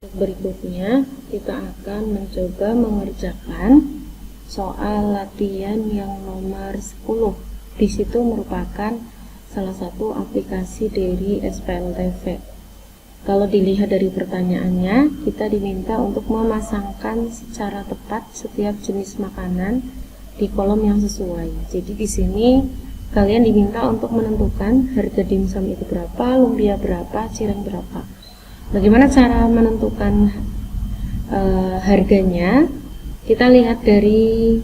Berikutnya kita akan mencoba mengerjakan soal latihan yang nomor 10. Di situ merupakan salah satu aplikasi dari SPLTV. Kalau dilihat dari pertanyaannya, kita diminta untuk memasangkan secara tepat setiap jenis makanan di kolom yang sesuai. Jadi di sini kalian diminta untuk menentukan harga dimsum itu berapa, lumpia berapa, cireng berapa. Bagaimana cara menentukan harganya? Kita lihat dari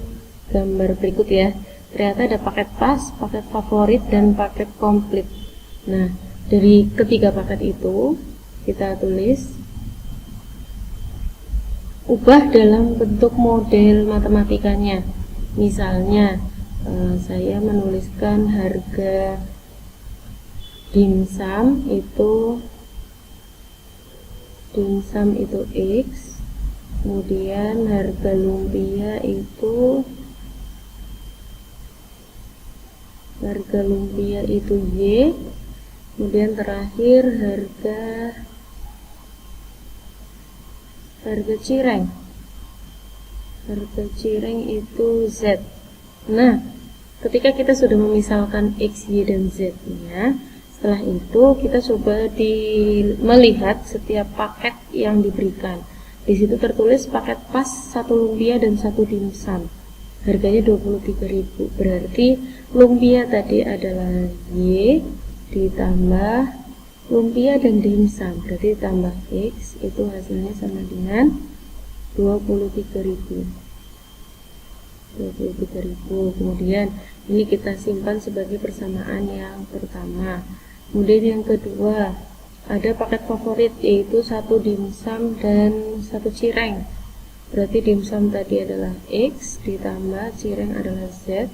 gambar berikut ya. Ternyata ada paket pas, paket favorit, dan paket komplit. Nah, dari ketiga paket itu kita tulis, ubah dalam bentuk model matematikanya. Misalnya saya menuliskan harga dimsum itu X, kemudian harga lumpia itu Y, kemudian terakhir harga cireng itu Z. Nah, ketika kita sudah memisalkan X, Y, dan Z nya, setelah itu kita coba melihat setiap paket yang diberikan. Di situ tertulis paket pas 1 lumpia dan 1 dimsum. Harganya 23.000. Berarti lumpia tadi adalah Y ditambah lumpia dan dimsum. Berarti tambah X, itu hasilnya sama dengan 23.000. Kemudian ini kita simpan sebagai persamaan yang pertama. Kemudian yang kedua, ada paket favorit yaitu 1 dimsum dan 1 cireng. Berarti dimsum tadi adalah X ditambah cireng adalah Z.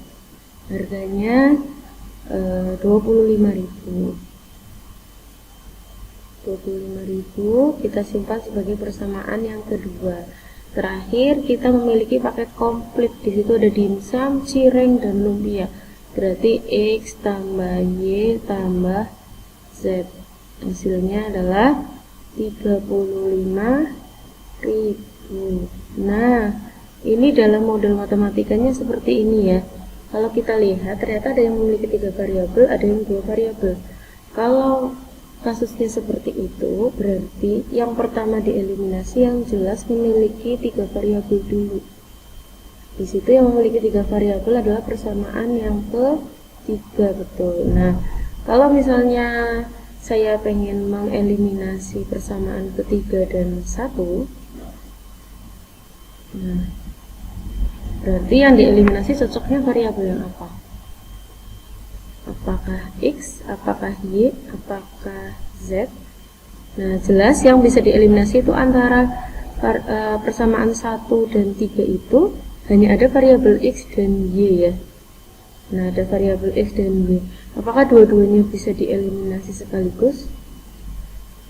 Harganya 25.000. Kita simpan sebagai persamaan yang kedua. Terakhir kita memiliki paket komplit. Di situ ada dimsum, cireng, dan lumpia. Berarti X tambah Y tambah Z. Hasilnya adalah 35.000. Nah, ini dalam model matematikanya seperti ini ya. Kalau kita lihat, ternyata ada yang memiliki 3 variabel, ada yang 2 variabel. Kalau kasusnya seperti itu, berarti yang pertama dieliminasi yang jelas memiliki 3 variabel dulu. Di situ yang memiliki 3 variabel adalah persamaan yang ketiga, betul. Nah, kalau misalnya saya pengen mengeliminasi persamaan ketiga dan 1, nah, berarti yang dieliminasi cocoknya variabel yang apa? Apakah X, apakah Y, apakah Z? Nah, jelas yang bisa dieliminasi itu antara persamaan 1 dan 3 itu hanya ada variabel X dan Y ya. Nah, ada variabel X dan Y. Apakah dua-duanya bisa dieliminasi sekaligus?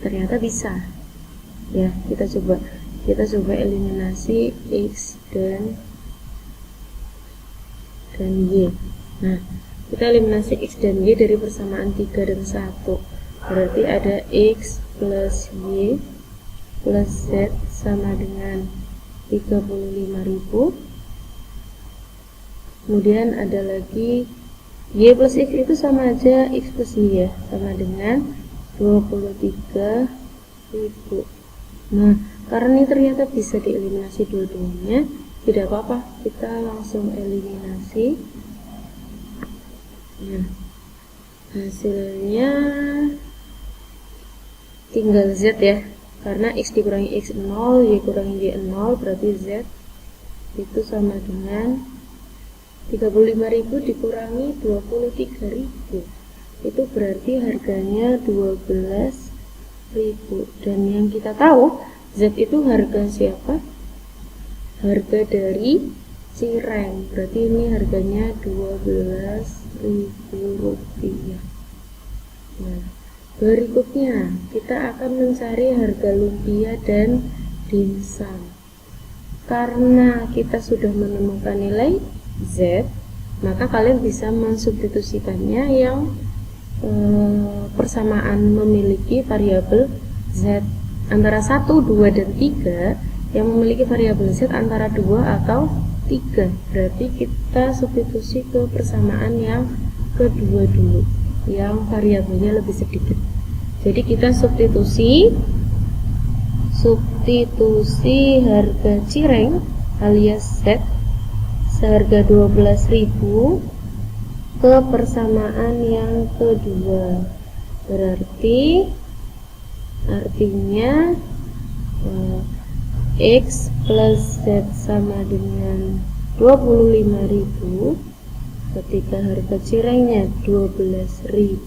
Ternyata bisa. Ya, kita coba eliminasi X dan Y. Nah, kita eliminasi X dan Y dari persamaan 3 dan 1. Berarti ada X plus Y plus Z sama dengan 35.000. Kemudian ada lagi Y plus X itu sama aja X plus Y ya, sama dengan 23.000. Nah, karena ini ternyata bisa dieliminasi dua-duanya, tidak apa-apa, kita langsung eliminasi. Nah, hasilnya tinggal Z ya, karena X dikurangi X 0, Y kurangi Y 0, berarti Z itu sama dengan 35.000 dikurangi 23.000. Itu berarti harganya 12.000. Dan yang kita tahu Z itu harga siapa? Harga dari cireng. Berarti ini harganya 12.000 rupiah. Nah, berikutnya kita akan mencari harga lumpia dan dimsum. Karena kita sudah menemukan nilai Z, maka kalian bisa mensubstitusikannya yang persamaan memiliki variabel Z antara 1, 2, dan 3 yang memiliki variabel Z antara 2 atau 3. Berarti kita substitusi ke persamaan yang kedua dulu, yang variabelnya lebih sedikit. Jadi kita substitusi harga cireng alias Z seharga 12.000 ke persamaan yang kedua. Berarti artinya X plus Z sama dengan 25.000 ketika harga cirengnya 12.000,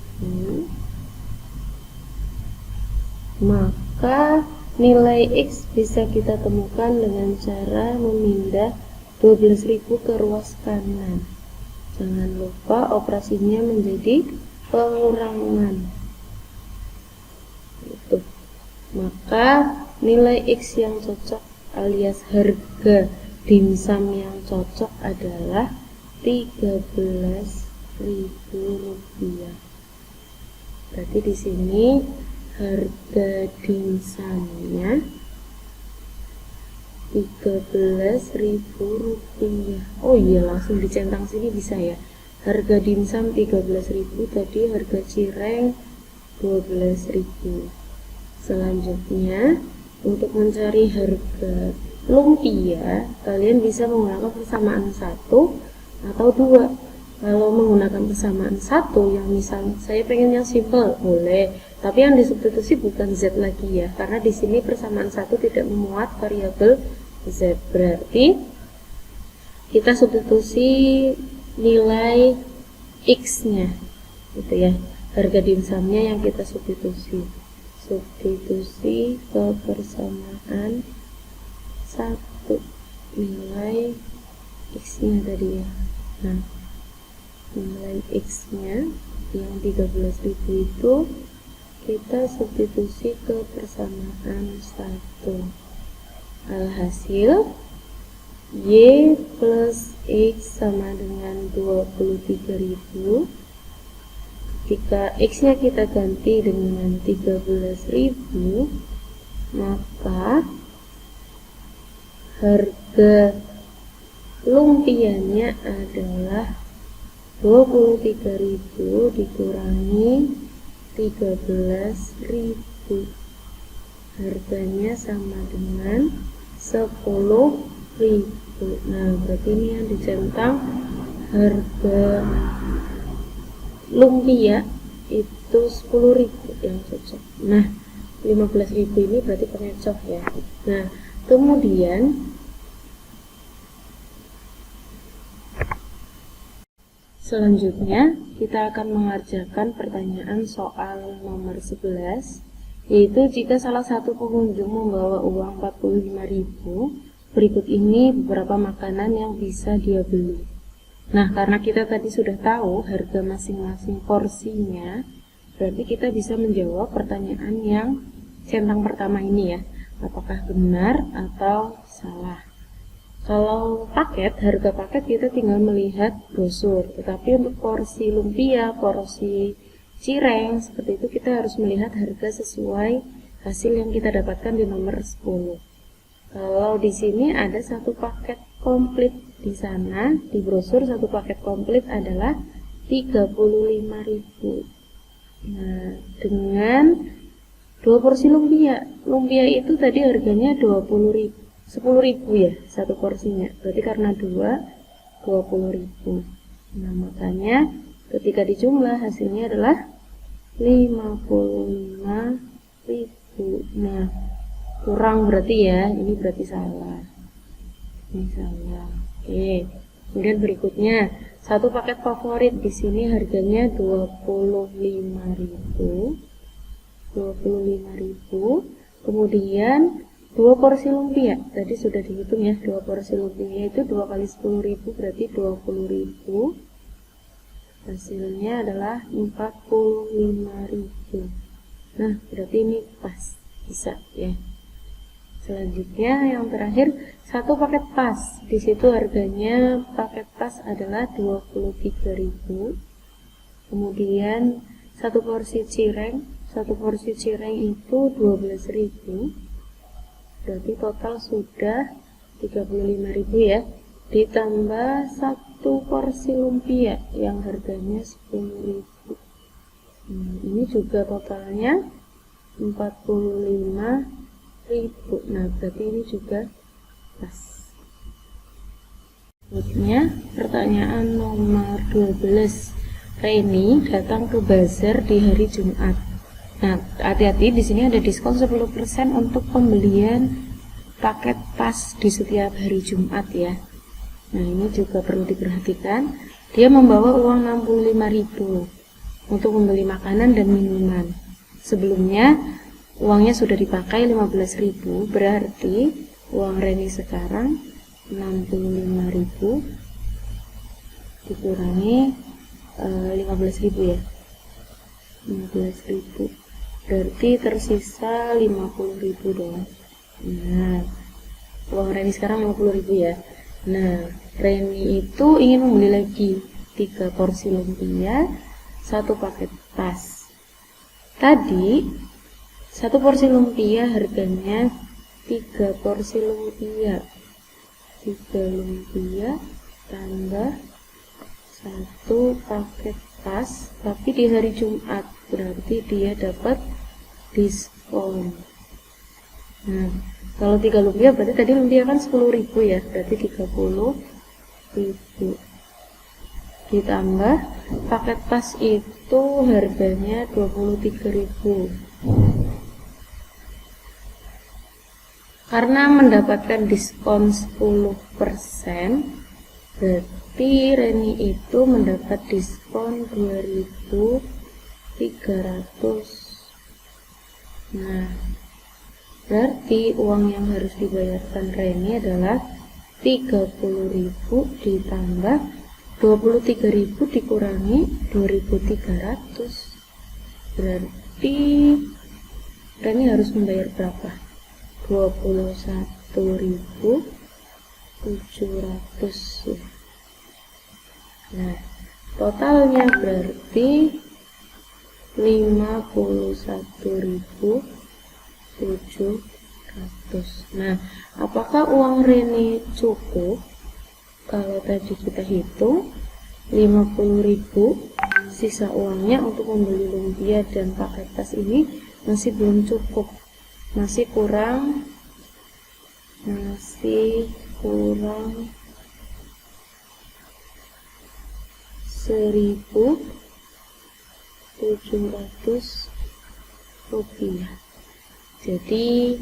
maka nilai X bisa kita temukan dengan cara memindah 12.000 ke ruas kanan. Jangan lupa operasinya menjadi pengurangan. Itu. Maka nilai X yang cocok alias harga dimsum yang cocok adalah Rp13.000. Berarti di sini harga dimsumnya Rp13.000. Oh iya, langsung dicentang sini bisa ya. Harga dimsum 13.000, tadi harga cireng 12.000. Selanjutnya, untuk mencari harga lumpia, kalian bisa menggunakan persamaan 1 atau 2. Kalau menggunakan persamaan 1, yang misal saya pengen yang simple, boleh. Tapi yang disubstitusi bukan Z lagi ya, karena di sini persamaan 1 tidak memuat variabel Z. Berarti kita substitusi nilai X-nya, gitu ya. Harga dimsumnya yang kita substitusi ke persamaan 1, nilai X-nya tadi ya. Nah, nilai X-nya yang 13.000 itu kita substitusi ke persamaan 1. Alhasil Y plus X sama dengan 23.000. Ketika X-nya kita ganti dengan 13.000, maka harga lumpianya adalah 23.000 dikurangi 13.000. Harganya sama dengan 10.000. Nah, berarti ini yang dicentang harga lumpia itu 10.000 yang cocok. Nah, 15.000 ini berarti pengecoh ya. Nah, kemudian selanjutnya kita akan mengerjakan pertanyaan soal nomor 11, yaitu jika salah satu pengunjung membawa uang 45.000, berikut ini beberapa makanan yang bisa dia beli. Nah, karena kita tadi sudah tahu harga masing-masing porsinya, berarti kita bisa menjawab pertanyaan yang centang pertama ini ya, apakah benar atau salah. Kalau paket, harga paket kita tinggal melihat brosur, tetapi untuk porsi lumpia, porsi cireng, seperti itu kita harus melihat harga sesuai hasil yang kita dapatkan di nomor 10. Kalau di sini ada satu paket komplit di sana, di brosur satu paket komplit adalah 35.000. Nah, dengan 2 porsi lumpia. Lumpia itu tadi harganya 10.000 ya, satu porsinya. Berarti karena 20.000. Nah, makanya ketika dijumlah hasilnya adalah 55.000. Nah, kurang berarti ya, ini berarti salah. Ini salah. Oke. Kemudian berikutnya, satu paket favorit di sini harganya 25.000. Kemudian 2 porsi lumpia. Tadi sudah dihitung ya, 2 porsi lumpia itu 2 kali 10.000 berarti 20.000. Hasilnya adalah 45.000. Nah, berarti ini pas, bisa ya. Selanjutnya yang terakhir, satu paket pas. Di situ harganya paket pas adalah 23.000. Kemudian satu porsi cireng itu 12.000. berarti total sudah 35.000 ya, ditambah 1 porsi lumpia yang harganya 10.000. Ini juga totalnya 45.000. Nah, berarti ini juga pas. Berikutnya pertanyaan nomor 12. Reni datang ke bazar di hari Jumat. Nah, hati-hati, di sini ada diskon 10% untuk pembelian paket tas di setiap hari Jumat ya. Nah, ini juga perlu diperhatikan. Dia membawa uang 65.000 untuk membeli makanan dan minuman. Sebelumnya uangnya sudah dipakai 15.000, berarti uang Reni sekarang 65.000 dikurangi 15.000 ya. 15.000 berarti tersisa 50.000 dong. Nah, uang Reni sekarang 50.000 ya. Nah, Reni itu ingin membeli lagi 3 porsi lumpia, 1 paket tas. Tadi 1 porsi lumpia harganya 3 porsi lumpia. 3 lumpia tambah 1 paket tas, tapi di hari Jumat, berarti dia dapat diskon. Nah, kalau 3 lumpia berarti tadi lumpia kan 10.000 ya, berarti 30.000 ditambah paket tas itu harganya 23.000. Karena mendapatkan diskon 10%, berarti Reni itu mendapat diskon 2.300. Nah, berarti uang yang harus dibayarkan Reni adalah 30.000 ditambah 23.000 dikurangi 2.300. Berarti Reni harus membayar berapa? 21.700 ya. Nah, totalnya berarti 51.700. Nah, apakah uang Reni cukup? Kalau tadi kita hitung 50.000, sisa uangnya untuk membeli lumpia dan paket tas ini masih belum cukup. Masih kurang 1.700 rupiah. Jadi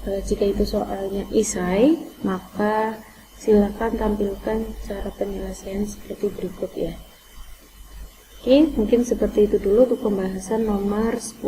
jika itu soalnya isai, maka silakan tampilkan cara penyelesaian seperti berikut ya. Oke, mungkin seperti itu dulu untuk pembahasan nomor 10.